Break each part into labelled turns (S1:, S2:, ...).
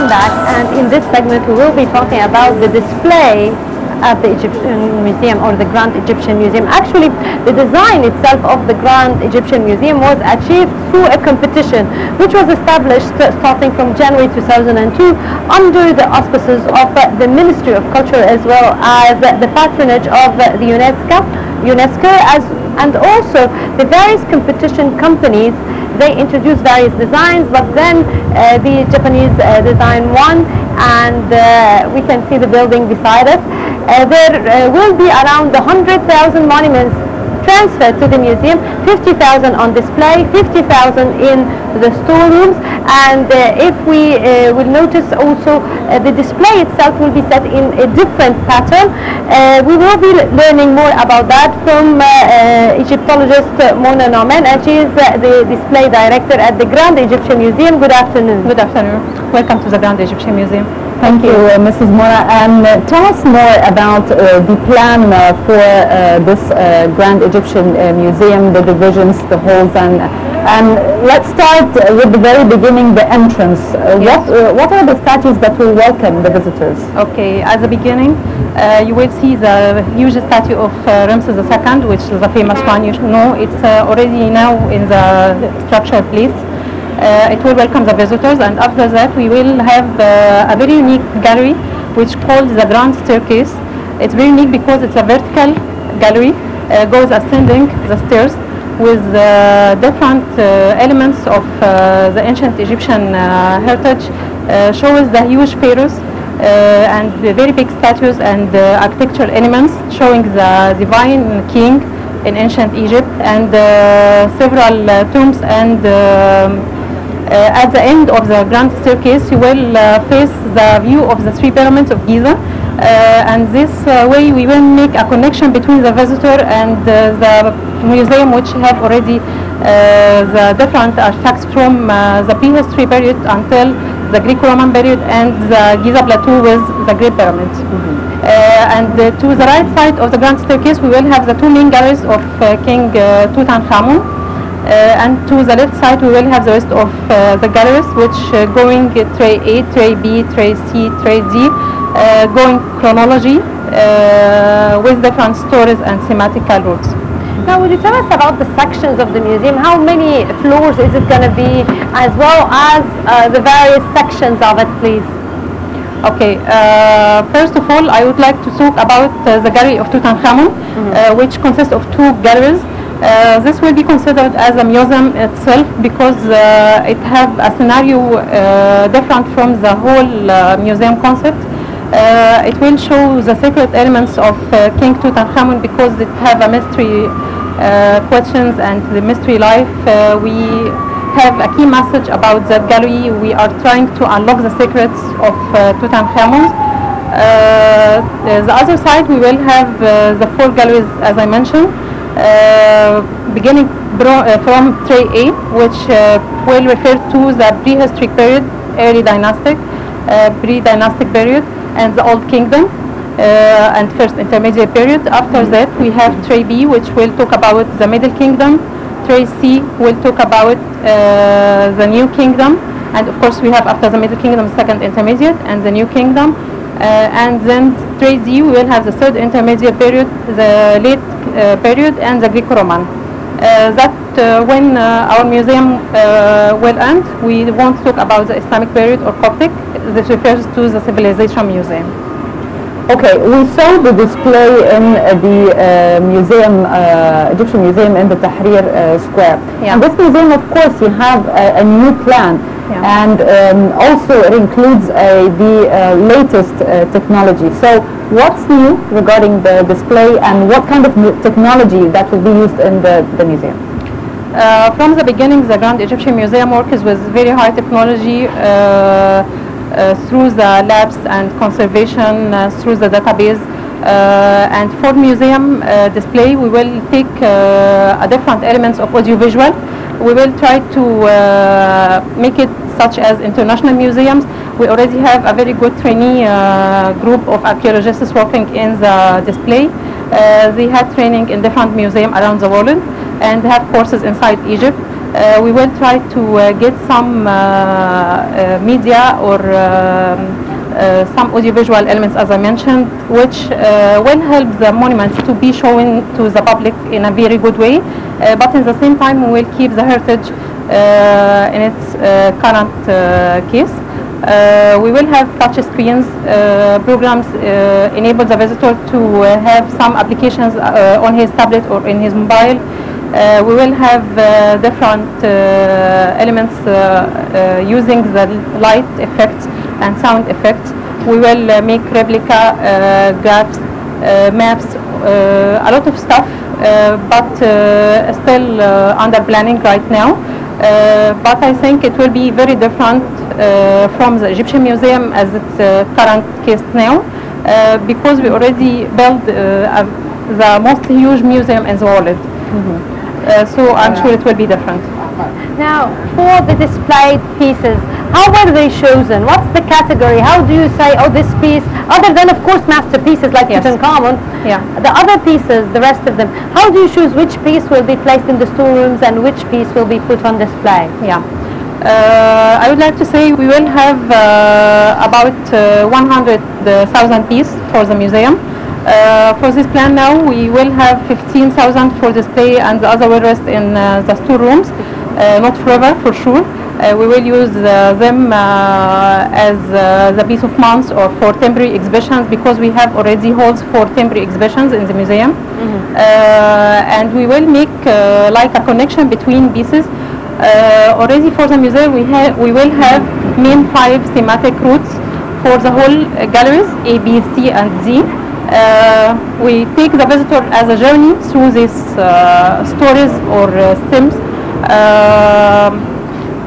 S1: welcome back, and in this segment we will be talking about the display at the Egyptian Museum, or the Grand Egyptian Museum. Actually, the design itself of the Grand Egyptian Museum was achieved through a competition which was established starting from January 2002 under the auspices of the Ministry of Culture, as well as the patronage of the UNESCO, and also the various competition companies. They introduced various designs, but then the Japanese design won, and we can see the building beside us. There will be around 100,000 monuments transferred to the museum, 50,000 on display, 50,000 in the storerooms, and if we will notice also the display itself will be set in a different pattern. We will be learning more about that from Egyptologist Mona Noman, and she is the display director at the Grand Egyptian Museum. Good afternoon.
S2: Good afternoon. Welcome to the Grand Egyptian Museum.
S3: Thank you, Mrs. Mona. And tell us more about the plan for this Grand Egyptian Museum, the divisions, the halls, and let's start with the very beginning, the entrance.
S2: Yes.
S3: What are the statues that will welcome the visitors?
S2: Okay, at the beginning, you will see the huge statue of Ramses II, which is a famous one. You know, it's already now in the structure place. It will welcome the visitors, and after that we will have a very unique gallery which called the Grand Staircase. It's very unique because it's a vertical gallery, goes ascending the stairs with different elements of the ancient Egyptian heritage, shows the huge pharaohs and the very big statues and architectural elements showing the divine king in ancient Egypt, and several tombs, and at the end of the Grand Staircase you will face the view of the three pyramids of Giza, and this way we will make a connection between the visitor and the museum, which have already the different artifacts from the prehistory period until the Greek-Roman period and the Giza Plateau with the Great Pyramids. And to the right side of the Grand Staircase we will have the two main galleries of King Tutankhamun. And to the left side we will have the rest of the galleries, which going tray A, tray B, tray C, tray D, going chronology with different stories and thematical routes.
S1: Now, would you tell us about the sections of the museum? How many floors is it going to be, as well as the various sections of it, please?
S2: Okay, first of all I would like to talk about the gallery of Tutankhamun, which consists of two galleries. This will be considered as a museum itself because it has a scenario different from the whole museum concept. It will show the secret elements of King Tutankhamun because it have a mystery questions and the mystery life. We have a key message about that gallery. We are trying to unlock the secrets of Tutankhamun. The other side we will have the four galleries as I mentioned. Beginning from tray A, which will refer to the prehistoric period, early dynastic, pre-dynastic period, and the Old Kingdom, and first intermediate period. After that we have tray B, which will talk about the Middle Kingdom. Tray C will talk about the New Kingdom, and of course we have after the Middle Kingdom second intermediate and the New Kingdom. And then tray D we will have the third intermediate period, the late period, and the Greek-Roman. When our museum will end, we won't talk about the Islamic period or Coptic. This refers to the Civilization Museum.
S3: Okay, we saw the display in the museum, Egyptian Museum in the Tahrir Square.
S2: Yeah.
S3: And this museum, of course, you have a new plan. Yeah. And also it includes the latest technology. So what's new regarding the display, and what kind of technology that will be used in the museum?
S2: From the beginning, the Grand Egyptian Museum works with very high technology through the labs and conservation, through the database. And for museum display, we will take different elements of audiovisual. We will try to make it such as international museums. We already have a very good trainee group of archaeologists working in the display. They had training in different museums around the world and have courses inside Egypt. We will try to get some media or some audiovisual elements, as I mentioned, which will help the monuments to be shown to the public in a very good way. But at the same time, we will keep the heritage in its current case. We will have touch screens, programs enable the visitor to have some applications on his tablet or in his mobile. We will have different elements using the light effects and sound effects. We will make replica graphs, maps, a lot of stuff, but still under planning right now. But I think it will be very different from the Egyptian Museum as its current case now, because we already built the most huge museum in the world. So I'm sure it will be different.
S1: Now, for the displayed pieces, how were they chosen? What's the category? How do you say, oh, this piece, other than, of course, masterpieces like Tutankhamun, the other pieces, the rest of them, how do you choose which piece will be placed in the storerooms and which piece will be put on display?
S2: I would like to say we will have about 100,000 pieces for the museum. For this plan now, we will have 15,000 for display and the other will rest in the storerooms, not forever for sure. We will use them as the piece of months or for temporary exhibitions, because we have already halls for temporary exhibitions in the museum. And we will make like a connection between pieces. Already for the museum we will have main 5 thematic routes for the whole galleries, A, B, C and D. We take the visitor as a journey through these stories or themes.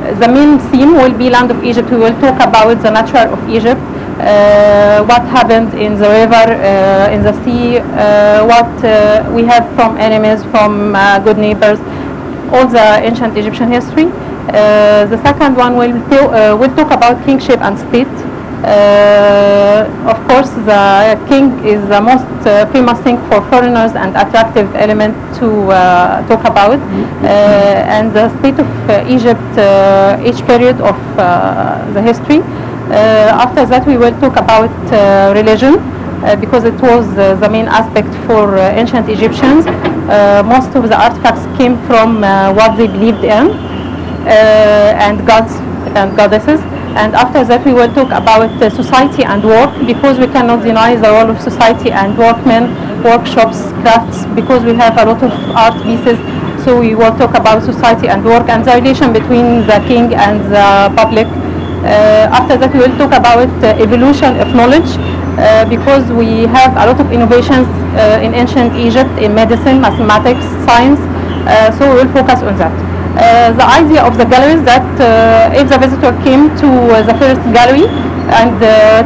S2: The main theme will be Land of Egypt. We will talk about the nature of Egypt, what happened in the river, in the sea, what we have from enemies, from good neighbors, all the ancient Egyptian history. The second one will talk about kingship and state. Of course, the king is the most famous thing for foreigners and attractive element to talk about, and the state of Egypt, each period of the history. After that, we will talk about religion, because it was the main aspect for ancient Egyptians. Most of the artifacts came from what they believed in, and gods and goddesses. And after that we will talk about society and work, because we cannot deny the role of society and workmen, workshops, crafts, because we have a lot of art pieces. So we will talk about society and work and the relation between the king and the public. After that we will talk about evolution of knowledge, because we have a lot of innovations in ancient Egypt in medicine, mathematics, science, so we will focus on that. The idea of the gallery is that if the visitor came to the first gallery and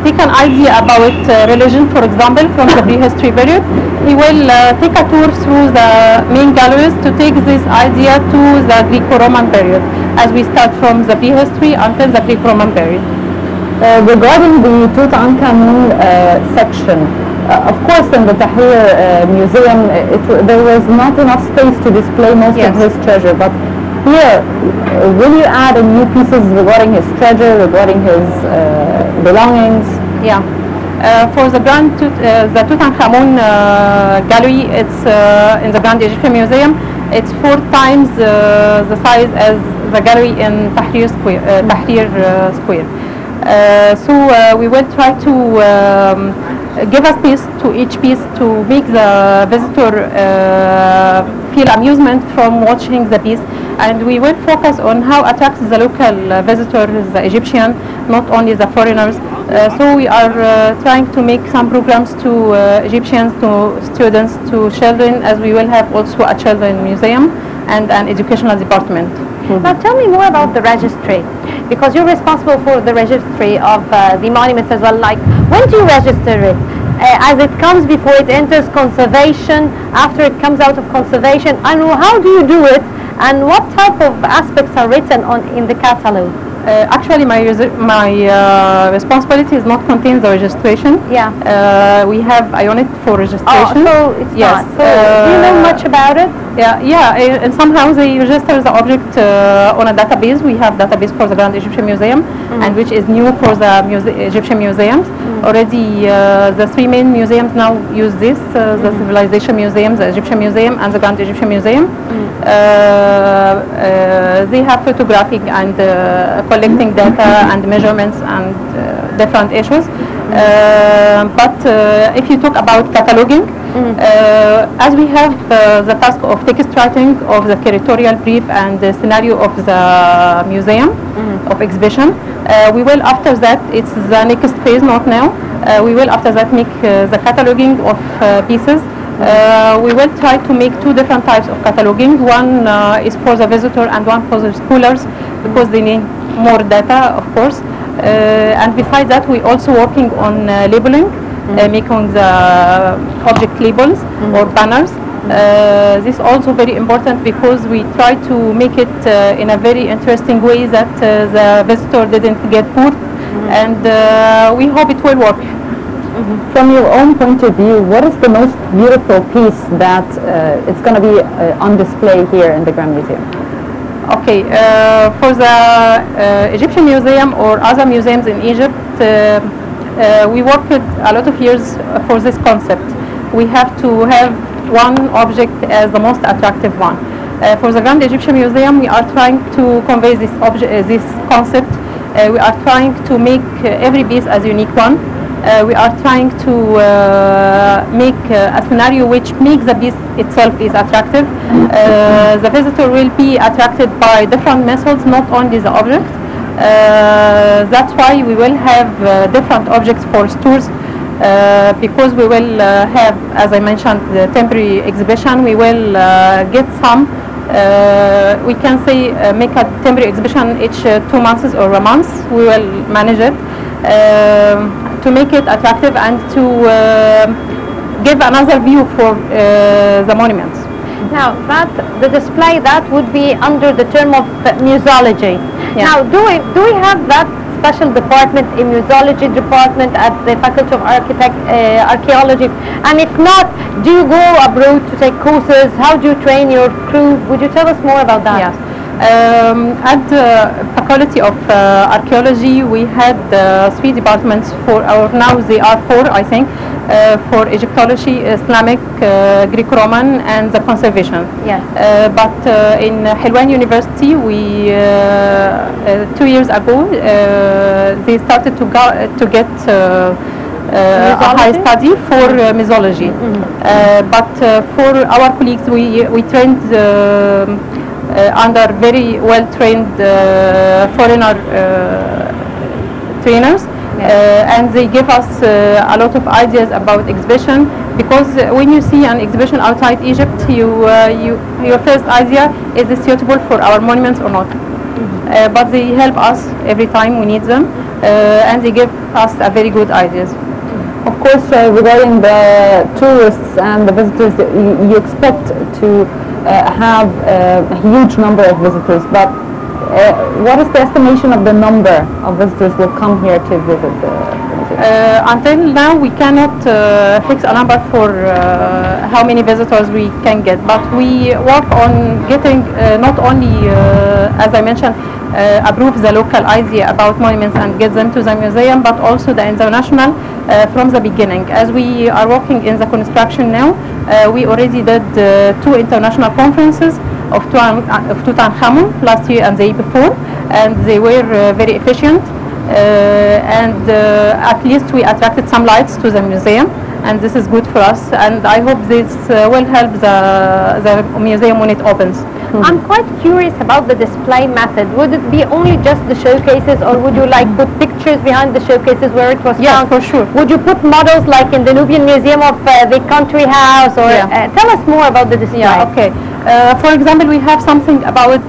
S2: take an idea about religion, for example, from the prehistory period, he will take a tour through the main galleries to take this idea to the Greco-Roman period, as we start from the prehistory until the Greco-Roman period.
S3: Regarding the Tutankhamun section, of course in the Tahrir Museum there was not enough space to display most of his treasure, but here, will you add new pieces regarding his treasure, regarding his belongings?
S2: For the the Tutankhamun gallery, it's in the Grand Egyptian Museum. It's 4 times the size as the gallery in Tahrir Square. So we will try to give a space to each piece to make the visitor feel amusement from watching the piece, and we will focus on how attracts the local visitors, the Egyptian, not only the foreigners. So we are trying to make some programs to Egyptians, to students, to children, as we will have also a children museum and an educational department.
S1: Now tell me more about the registry, because you're responsible for the registry of the monuments as well. Like, when do you register it? As it comes before it enters conservation, after it comes out of conservation, and how do you do it, and what type of aspects are written on in the catalogue?
S2: Actually, my responsibility is not contain the registration. We have a unit for registration.
S1: Oh, so it's not. So do you know know much about it?
S2: And somehow they register the object on a database. We have database for the Grand Egyptian Museum, and which is new for the Egyptian museums. Already the three main museums now use this, the Civilization Museum, the Egyptian Museum, and the Grand Egyptian Museum. They have photographing and collecting data and measurements and different issues. But if you talk about cataloging, as we have the task of text writing of the territorial brief and the scenario of the museum of exhibition, we will after that, it's the next phase, not now, we will after that make the cataloging of pieces. We will try to make two different types of cataloging. One is for the visitor and one for the scholars, because they need more data, of course. And besides that, we also working on labeling, making the object labels or banners. This is also very important because we try to make it in a very interesting way that the visitor didn't get bored, and we hope it will work.
S3: From your own point of view, what is the most beautiful piece that it's going to be on display here in the Grand Museum?
S2: Okay, for the Egyptian Museum or other museums in Egypt, we worked a lot of years for this concept. We have to have one object as the most attractive one. For the Grand Egyptian Museum, we are trying to convey this concept. We are trying to make every piece as unique one. We are trying to make a scenario which makes the piece itself is attractive. The visitor will be attracted by different methods, not only the object. That's why we will have different objects for tours, because we will have, as I mentioned, the temporary exhibition. We will get some, we can say make a temporary exhibition each 2 months or a month. We will manage it to make it attractive and to give another view for the monuments.
S1: Now, the display that would be under the term of museology.
S2: Yeah.
S1: Now, do we have that special department, a museology department at the Faculty of Archaeology? And if not, do you go abroad to take courses? How do you train your crew? Would you tell us more about that?
S2: Yes. At the Faculty of Archaeology, we had 3 departments or now they are 4, I think, for Egyptology, Islamic, Greek-Roman, and the conservation.
S1: Yes.
S2: But in Helwan University, we 2 years ago, they started to get a high study for museology. But for our colleagues, we trained under very well-trained foreigner trainers, and they give us a lot of ideas about exhibition, because when you see an exhibition outside Egypt, your first idea, is it suitable for our monuments or not? But they help us every time we need them, and they give us a very good ideas.
S3: Of course, regarding the tourists and the visitors, you expect to have a huge number of visitors, but what is the estimation of the number of visitors will come here to visit the museum?
S2: Until now, we cannot fix a number for how many visitors we can get, but we work on getting not only, as I mentioned, approve the local idea about monuments and get them to the museum, but also the international from the beginning. As we are working in the construction now, we already did 2 international conferences of Tutankhamun last year and the year before, and they were very efficient, and at least we attracted some lights to the museum, and this is good for us, and I hope this will help the museum when it opens.
S1: I'm quite curious about the display method. Would it be only just the showcases, or would you like put pictures behind the showcases where it was found?
S2: Yeah, for sure.
S1: Would you put models like in the Nubian Museum of the country house, or tell us more about the display?
S2: Yeah, okay. For example, we have something about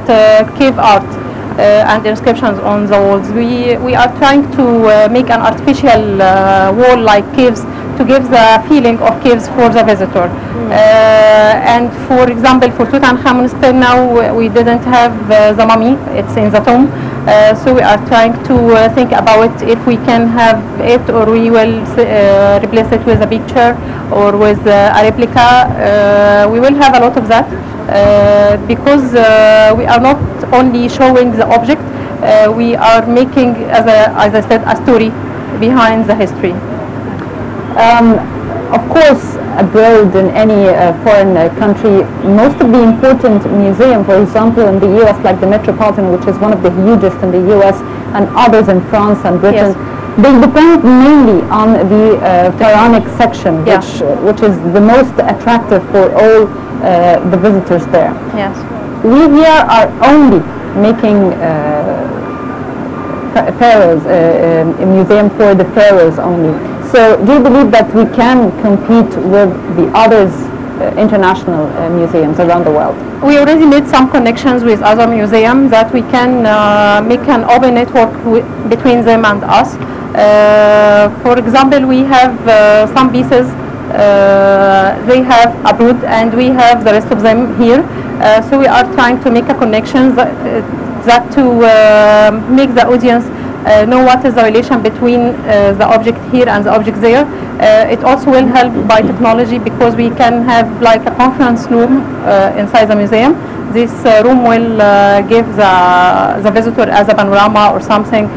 S2: cave art and inscriptions on the walls. We are trying to make an artificial wall like caves to give the feeling of caves for the visitor. And for example, for Tutankhamun, still now we didn't have the mummy, it's in the tomb. So we are trying to think about if we can have it, or we will replace it with a picture or with a replica. We will have a lot of that because we are not only showing the object, we are making, as I said, a story behind the history.
S3: Of course, abroad in any foreign country, most of the important museums, for example, in the U.S., like the Metropolitan, which is one of the hugest in the U.S., and others in France and Britain, they depend mainly on the pharaonic section, which is the most attractive for all the visitors there.
S2: Yes.
S3: We here are only making pharaohs, a museum for the pharaohs only. So do you believe that we can compete with the others international museums around the world?
S2: We already made some connections with other museums that we can make an open network between them and us. For example, we have some pieces they have abroad and we have the rest of them here. So we are trying to make a connection that to make the audience know what is the relation between the object here and the object there. It also will help by technology because we can have like a conference room inside the museum. This room will give the visitor as a panorama or something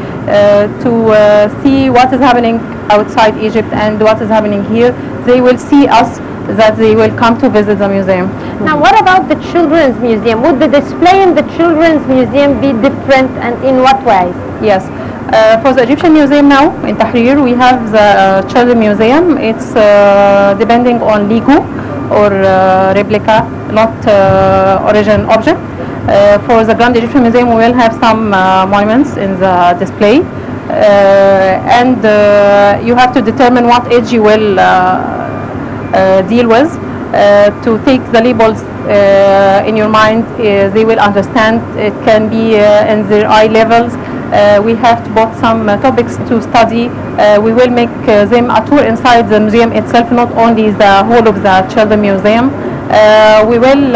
S2: to see what is happening outside Egypt and what is happening here. They will see us, that they will come to visit the museum.
S1: Now, what about the Children's Museum? Would the display in the Children's Museum be different, and in what ways?
S2: Yes. For the Egyptian Museum now in Tahrir, we have the Children's Museum. It's depending on Lego or replica, not origin object. For the Grand Egyptian Museum, we will have some monuments in the display. And you have to determine what age you will deal with. To take the labels in your mind, they will understand. It can be in their eye levels. We have to put some topics to study. We will make them a tour inside the museum itself, not only the whole of the Children's Museum. We will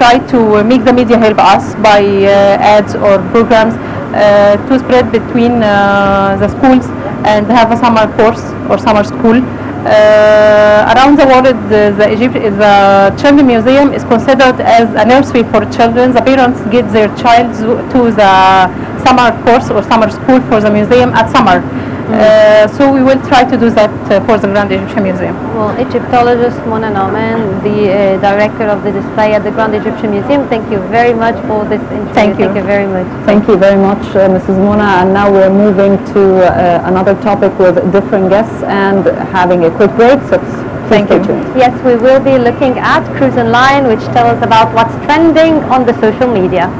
S2: try to make the media help us by ads or programs to spread between the schools and have a summer course or summer school. Around the world, the Children's Museum is considered as a nursery for children. The parents get their child to the summer course or summer school for the museum at summer. So we will try to do that for the Grand Egyptian Museum.
S1: Well, Egyptologist Mona Noman, the director of the display at the Grand Egyptian Museum, thank you very much for this interview.
S2: Thank you.
S1: Thank you very much.
S3: Thank you very much, Mrs. Mona. And now we're moving to another topic with different guests and having a quick break. So
S2: thank you.
S1: Yes, we will be looking at Cruise and Line, which tell us about what's trending on the social media.